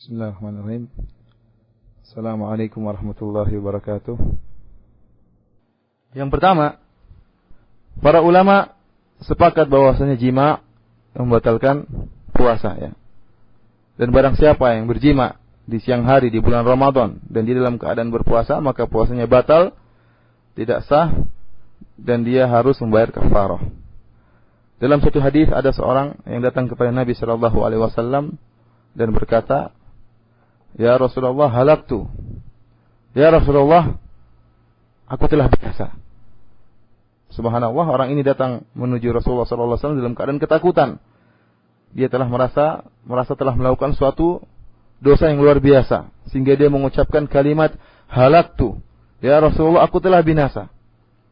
Bismillahirrahmanirrahim. Assalamualaikum warahmatullahi wabarakatuh. Yang pertama, para ulama sepakat bahwasanya jima membatalkan puasa ya. Dan barang siapa yang berjima di siang hari di bulan Ramadan dan dia dalam keadaan berpuasa, maka puasanya batal, tidak sah, dan dia harus membayar kafarah. Dalam satu hadis ada seorang yang datang kepada Nabi sallallahu alaihi wasallam dan berkata, "Ya Rasulullah, halaktu." Ya Rasulullah, aku telah binasa. Subhanallah, orang ini datang menuju Rasulullah sallallahu alaihi wasallam dalam keadaan ketakutan. Dia telah merasa telah melakukan suatu dosa yang luar biasa sehingga dia mengucapkan kalimat halaktu. Ya Rasulullah, aku telah binasa.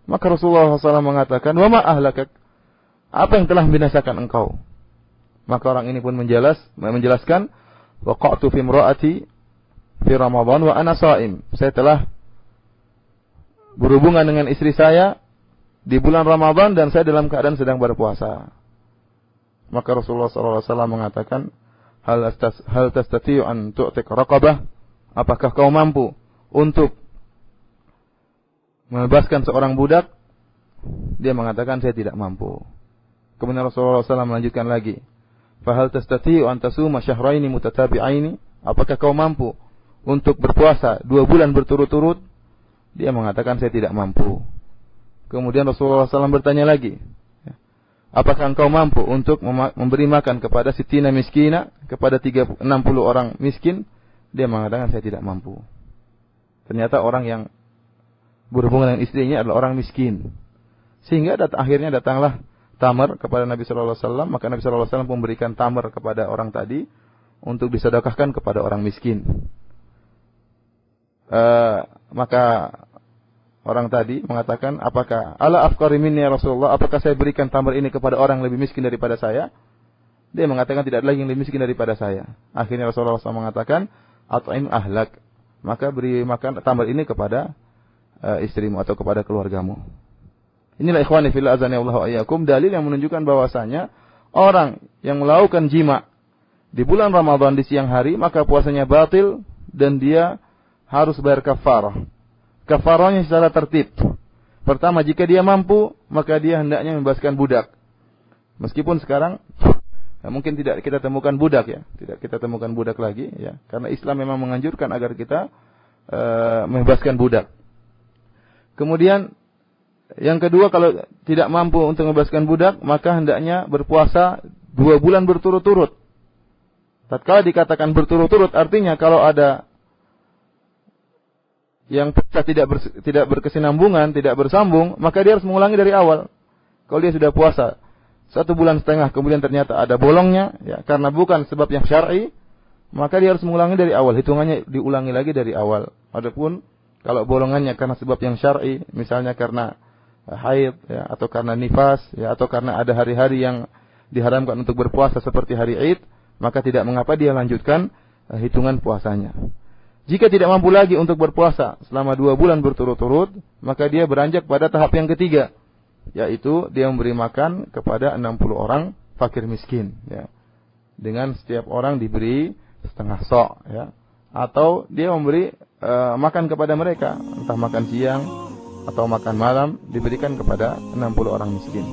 Maka Rasulullah SAW mengatakan, "Wa ma ahlakak?" Apa yang telah membinasakan engkau? Maka orang ini pun menjelaskan, "Waqa'tu fi imra'ati fi Ramadan wa ana sha'im." Saya telah berhubungan dengan istri saya di bulan Ramadan dan saya dalam keadaan sedang berpuasa. Maka Rasulullah SAW mengatakan, hal tastati'u an tu'tik raqabah? Apakah kau mampu untuk membebaskan seorang budak? Dia mengatakan, saya tidak mampu. Kemudian Rasulullah SAW melanjutkan lagi, fahal tastati'u an tasuma syahraini mutatabi'aini? Apakah kau mampu untuk berpuasa 2 bulan berturut-turut? Dia mengatakan, saya tidak mampu. Kemudian Rasulullah SAW bertanya lagi, apakah engkau mampu untuk memberi makan kepada sitina miskina, kepada 60 orang miskin? Dia mengatakan, saya tidak mampu. Ternyata orang yang berhubungan dengan istrinya adalah orang miskin. Sehingga akhirnya datanglah tamar kepada Nabi sallallahu alaihi wasallam, maka Nabi sallallahu alaihi wasallam memberikan tamar kepada orang tadi untuk disedekahkan kepada orang miskin. Maka orang tadi mengatakan, apakah ala afqari minni ya Rasulullah, apakah saya berikan tamar ini kepada orang yang lebih miskin daripada saya? Dia mengatakan, tidak ada lagi yang lebih miskin daripada saya. Akhirnya Rasulullah SAW mengatakan, at'im ahlak, maka beri makan tamar ini kepada istrimu atau kepada keluargamu. Inilah ikhwani fillah azani Allah wa iyyakum, dalil yang menunjukkan bahwasanya orang yang melakukan jima di bulan Ramadan di siang hari, maka puasanya batil dan dia harus bayar kafarah. Kafarahnya secara tertib. Pertama, jika dia mampu, maka dia hendaknya membebaskan budak. Meskipun sekarang mungkin tidak kita temukan budak ya, tidak kita temukan budak lagi ya, karena Islam memang menganjurkan agar kita membebaskan budak. Kemudian yang kedua, kalau tidak mampu untuk membebaskan budak, maka hendaknya berpuasa 2 bulan berturut-turut. Tatkala dikatakan berturut-turut, artinya kalau ada yang puasa tidak berkesinambungan, tidak bersambung, maka dia harus mengulangi dari awal. Kalau dia sudah puasa 1,5 bulan, kemudian ternyata ada bolongnya, ya, karena bukan sebab yang syar'i, maka dia harus mengulangi dari awal. Hitungannya diulangi lagi dari awal. Adapun kalau bolongannya karena sebab yang syar'i, misalnya karena haid, ya, atau karena nifas, ya, atau karena ada hari-hari yang diharamkan untuk berpuasa seperti hari Id, maka tidak mengapa dia lanjutkan hitungan puasanya. Jika tidak mampu lagi untuk berpuasa selama 2 bulan berturut-turut, maka dia beranjak pada tahap yang ketiga, yaitu dia memberi makan kepada 60 orang fakir miskin, ya. Dengan setiap orang diberi setengah sok, ya. Atau dia memberi makan kepada mereka, entah makan siang atau makan malam, diberikan kepada 60 orang miskin.